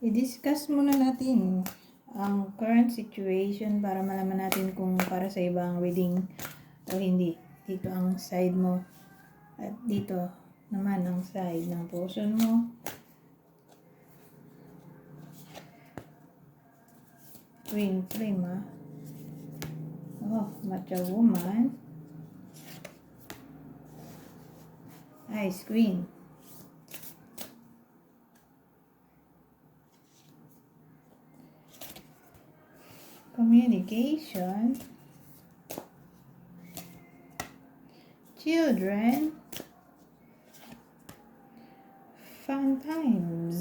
I-discuss muna natin ang current situation para malaman natin kung para sa ibang reading o hindi. Dito ang side mo at dito naman ang side ng person mo. Twin flame ah. Oh, matcha woman. Ice queen. Communication. Children. Fun times.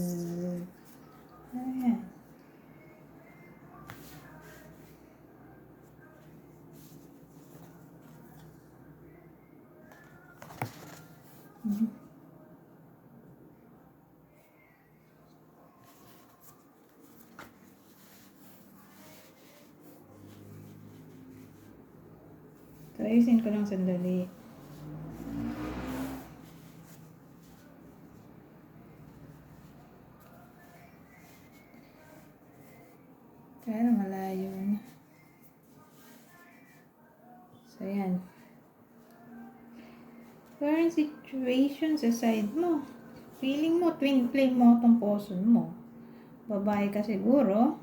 Ayan. So, ayusin ko lang sandali. Kaya malayo na. So, yan. Current situation sa side mo. Feeling mo, twin flame mo itong person mo. Babae ka siguro.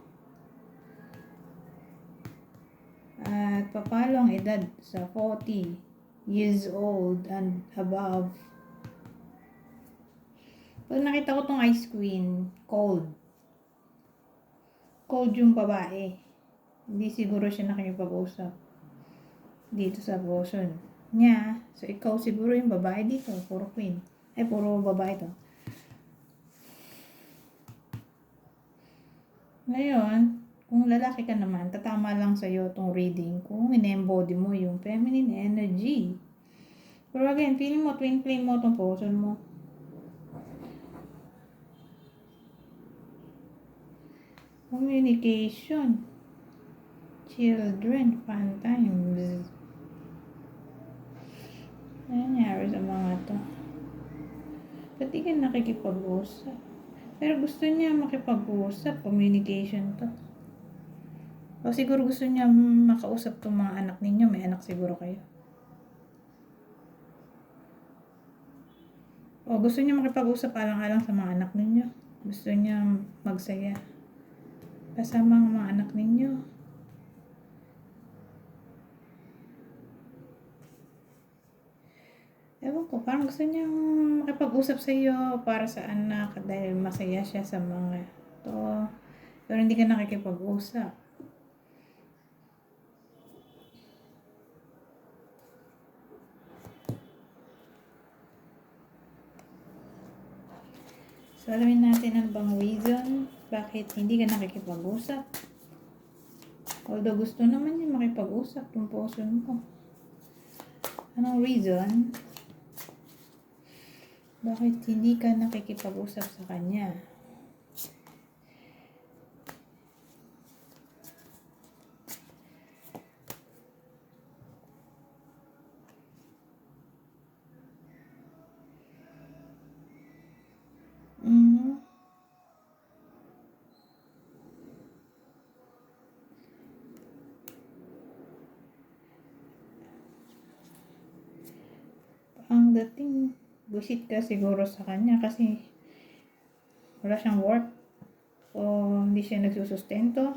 At papalo ang edad sa 40 years old and above. Pag nakita ko tong ice queen, cold. Cold yung babae. Hindi siguro siya nakikipag-usap dito sa person niya. So, ikaw siguro yung babae dito. Puro queen. Ay, puro babae to. Ngayon, kung lalaki ka naman, tatama lang sa'yo itong reading kung in-embody mo yung feminine energy. Pero again, feeling mo, twin flame mo itong person mo. Communication. Children, fun times. Ano nangyari sa mga to? Ba't di ka nakikipag-usap? Pero gusto niya makipag-usap, communication to. O siguro gusto niya makausap tong mga anak ninyo. May anak siguro kayo. O gusto niya makipag-usap alang-alang sa mga anak ninyo. Gusto niya magsaya kasama ang mga anak ninyo. Ewan ko, parang gusto niya makipag-usap sa iyo para sa anak dahil masaya siya sa mga to. Pero hindi ka nakikipag-usap. So, alamin natin ang bang reason bakit hindi ka nakikipag-usap. Although gusto naman niya makipag-usap yung person ko. Anong reason bakit hindi ka nakikipag-usap sa kanya? Ang dating, busit ka siguro sa kanya kasi wala siyang work o hindi siya nagsusustento.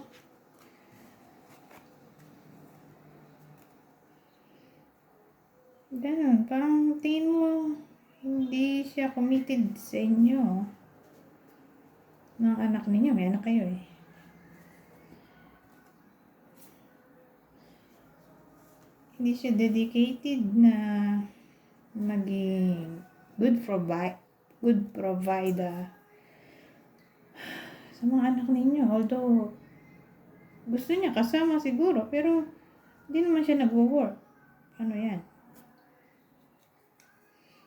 Ganun, parang tingin mo hindi siya committed sa inyo. Ng anak ninyo, may anak kayo eh. Hindi siya dedicated na maging good provider sa mga anak ninyo. Although gusto niya kasama siguro, pero hindi naman siya nagwo-work. Ano yan?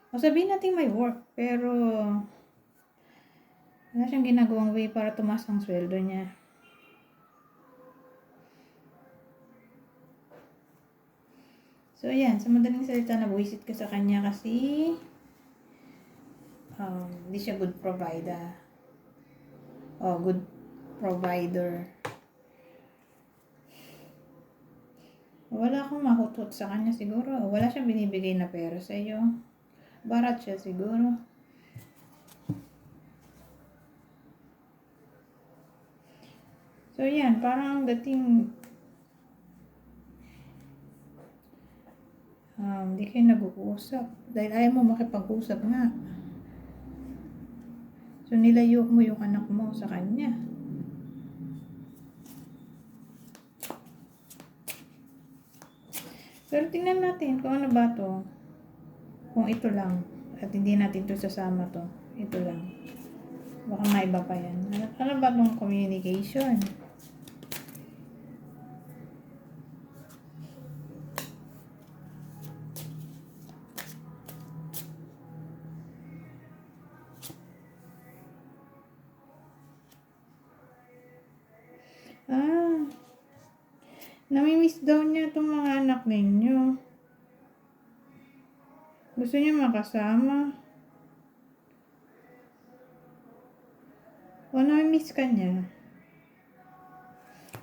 O sabihin natin may work, pero wala siyang ginagawang way para tumaas ang sweldo niya. So, ayan. Sa madaling salita, nabuisit ka sa kanya kasi hindi siya good provider. good provider. Wala akong mahutot sa kanya siguro. Wala siyang binibigay na pera sa iyo. Barat siya siguro. So yan, parang ang dating hindi kayo nag-uusap. Dahil ayaw mo makipag-usap nga. So nilayo mo yung anak mo sa kanya. Pero tingnan natin kung ano ba to. Kung ito lang. At hindi natin to sasama to. Ito lang. Baka maiba pa yan. Ano ba tong communication? Namimiss daw niya itong mga anak ninyo. Gusto niya makasama. O namimiss ka niya.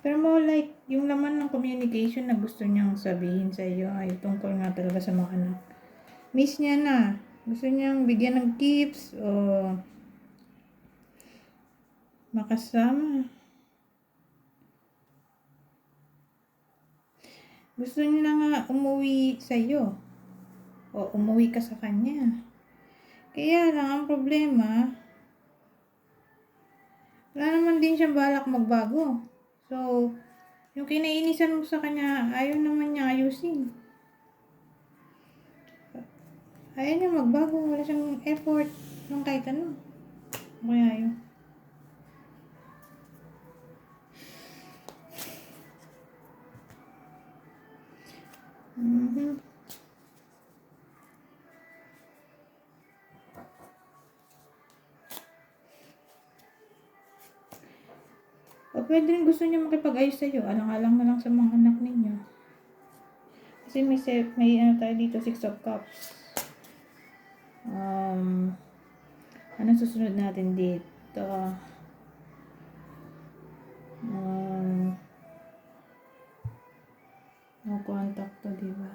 Pero more like, yung laman ng communication na gusto niyang sabihin sa iyo ay tungkol nga talaga sa mga anak. Miss niya na. Gusto niyang bigyan ng gifts o makasama. Gusto niya na nga umuwi sa iyo. O umuwi ka sa kanya. Kaya lang ang problema, wala naman din siyang balak magbago. So, yung kinainisan mo sa kanya, ayaw naman niya ayusin. Ayaw niya magbago, wala siyang effort ng kahit ano. Kaya yun. O pwede rin gusto niya makipag-ayos sa'yo. Alang-alang na lang sa mga anak ninyo. Kasi may ano tayo dito, 6 of Cups. Ano susunod natin dito? No contact to, diba?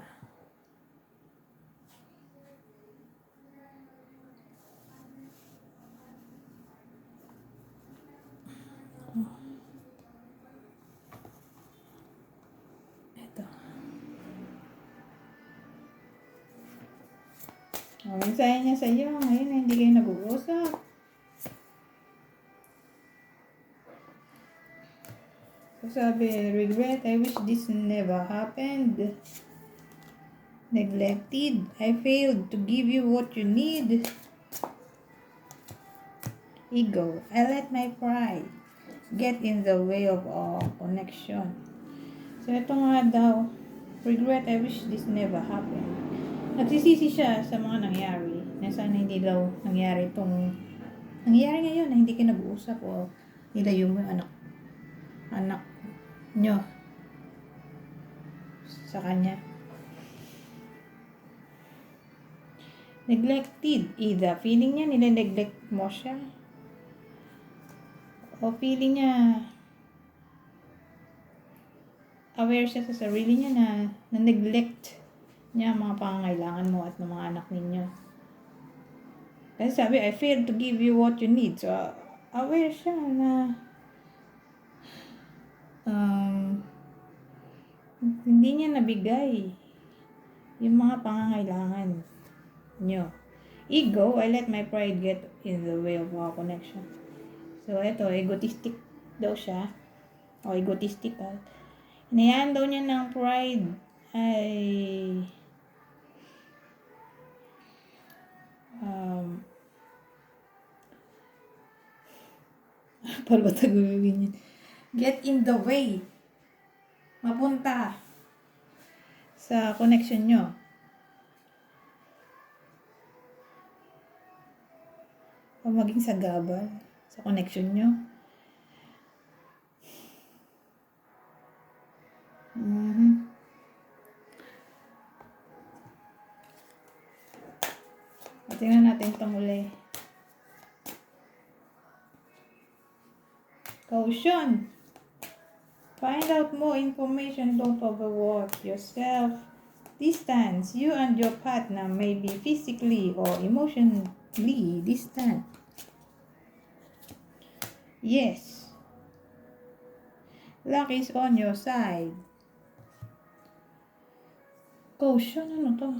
Ito. Mensahe niya sa iyo. Ngayon, hindi kayo nag-uusap. So, sabi, regret, I wish this never happened. Neglected, I failed to give you what you need. Ego, I let my pride get in the way of our connection. So, ito nga daw, regret, I wish this never happened. Nagsisisi siya sa mga nangyari na sana hindi daw nangyari ngayon na hindi kayo nag-uusap o nilayo mo yung anak nyo sa kanya. Neglected, either feeling niya nile-neglect mo siya o feeling niya aware siya sa sarili niya na neglect niya ang mga pangangailangan mo at ng mga anak ninyo. Kasi sabi, I failed to give you what you need. So, aware siya na hindi niya nabigay yung mga pangangailangan nyo. Ego, I let my pride get in the way of our connection. So, eto, egotistic daw siya. O, egotistical. Hinayaan daw niya ng pride ay paano ba tagawin yun? Get in the way. Mapunta sa connection nyo. O maging sagabal sa connection nyo. Tingnan natin itong uli. Caution. Find out more information. Don't overwork yourself. Distance. You and your partner may be physically or emotionally distant. Yes. Luck is on your side. Caution. Ano to?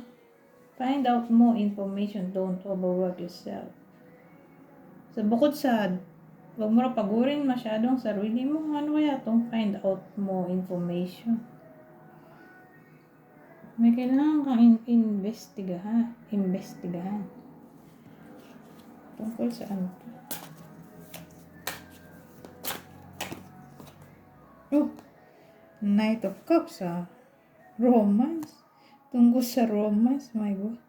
Find out more information. Don't overwork yourself. So, bukod sa huwag mo na pagurin masyadong sarili mo, ano kaya itong find out more information? May kailangan kang investigahan. Tungkol saan to? Oh, Knight of Cups, romance. Tungkol sa romance, my God.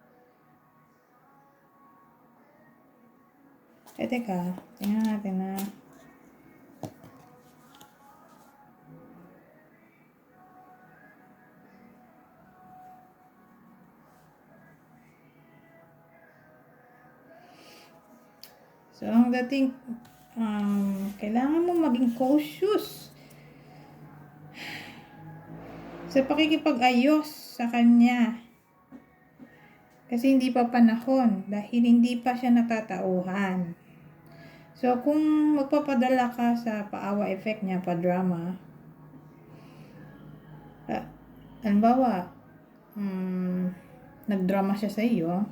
Teka, tingnan natin na. So, ang dating, kailangan mo maging cautious sa pakikipag-ayos sa kanya. Kasi hindi pa panahon dahil hindi pa siya natatauhan. So, kung magpapadala ka sa paawa effect niya, pa-drama, halimbawa, nagdrama siya sa iyo,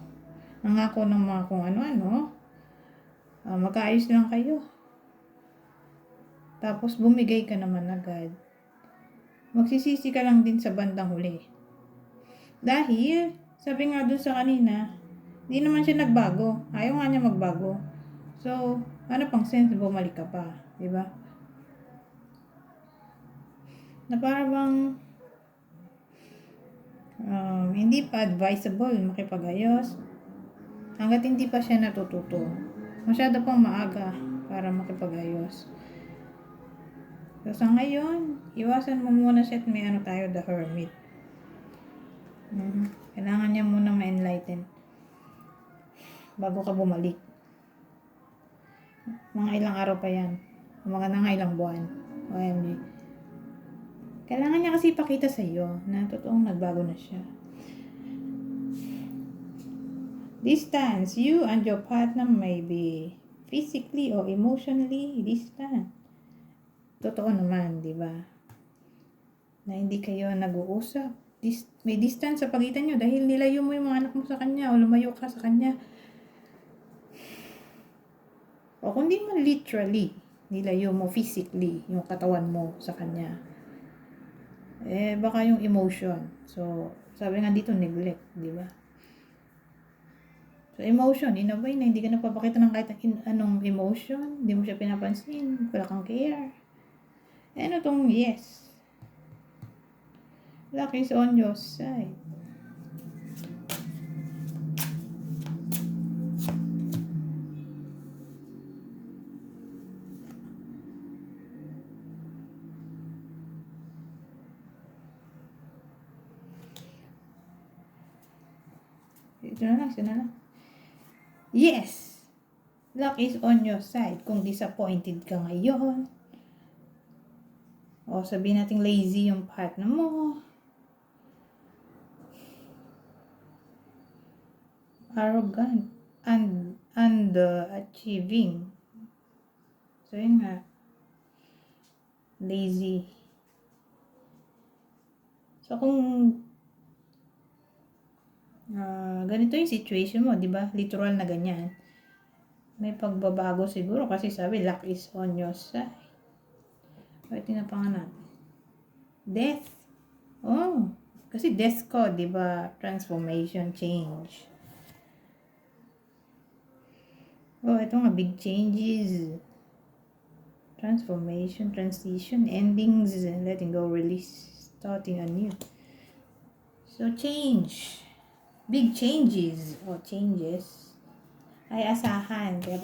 nangako ng mga kung ano-ano, magkaayos lang kayo. Tapos, bumigay ka naman agad. Magsisisi ka lang din sa bandang huli. Dahil, sabi nga dun sa kanina, di naman siya nagbago. Ayaw nga niya magbago. So, ano pang sense bumalik ka pa? Diba? Na para bang hindi pa advisable makipag-ayos hanggat hindi pa siya natututo. Masyado pang maaga para makipag-ayos. So, sa ngayon, iwasan mo muna siya at may tayo, the hermit. Kailangan niya muna ma-enlighten bago ka bumalik. Mga ilang araw pa yan. Mga ilang buwan. OMG. Kailangan niya kasi ipakita sa iyo na totoong nagbago na siya. Distance. You and your partner may be physically or emotionally distant. Totoo naman, di ba? Na hindi kayo nag-uusap. May distance sa pagitan nyo dahil nilayo mo yung mga anak mo sa kanya o lumayo ka sa kanya. O kundi man literally, nilayo mo physically yung katawan mo sa kanya. Baka yung emotion. So, sabi nga dito, neglect, di ba? So, emotion, in a way na hindi ka napapakita ng kahit anong emotion, hindi mo siya pinapansin, wala kang care. Ano tong yes? Luck is on your side. Ito na lang. Yes! Luck is on your side. Kung disappointed ka ngayon, o sabihin natin lazy yung partner mo, arrogant, and achieving. So, yun nga. Lazy. So, kung ganito yung situation mo, di ba? Literal na ganyan. May pagbabago siguro kasi sabi, luck is on your side. Pwede na pa nga natin. Death. Oh, kasi death ko, di ba? Transformation, change. Oh, ito nga, big changes. Transformation, transition, endings, letting go, release, starting anew. So, change. Big changes or changes ay asahan. Kaya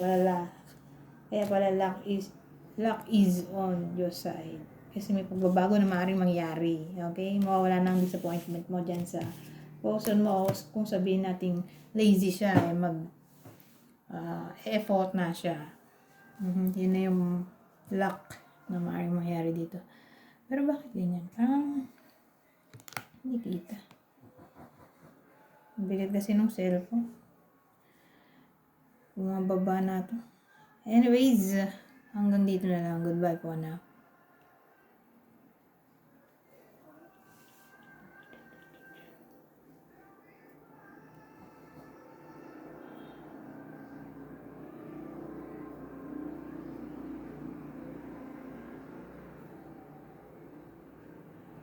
pala luck is on your side. Kasi may pagbabago na maaaring mangyari. Okay? Mawawala ng disappointment mo dyan sa person mo. Kung sabihin natin lazy siya, effort na siya. Yun na yung luck na maaaring mangyari dito. Pero bakit ganyan? Parang hindi kita. Ang bigat kasi ng cellphone. Bumababa na to. Anyways, hanggang dito na lang. Goodbye po now.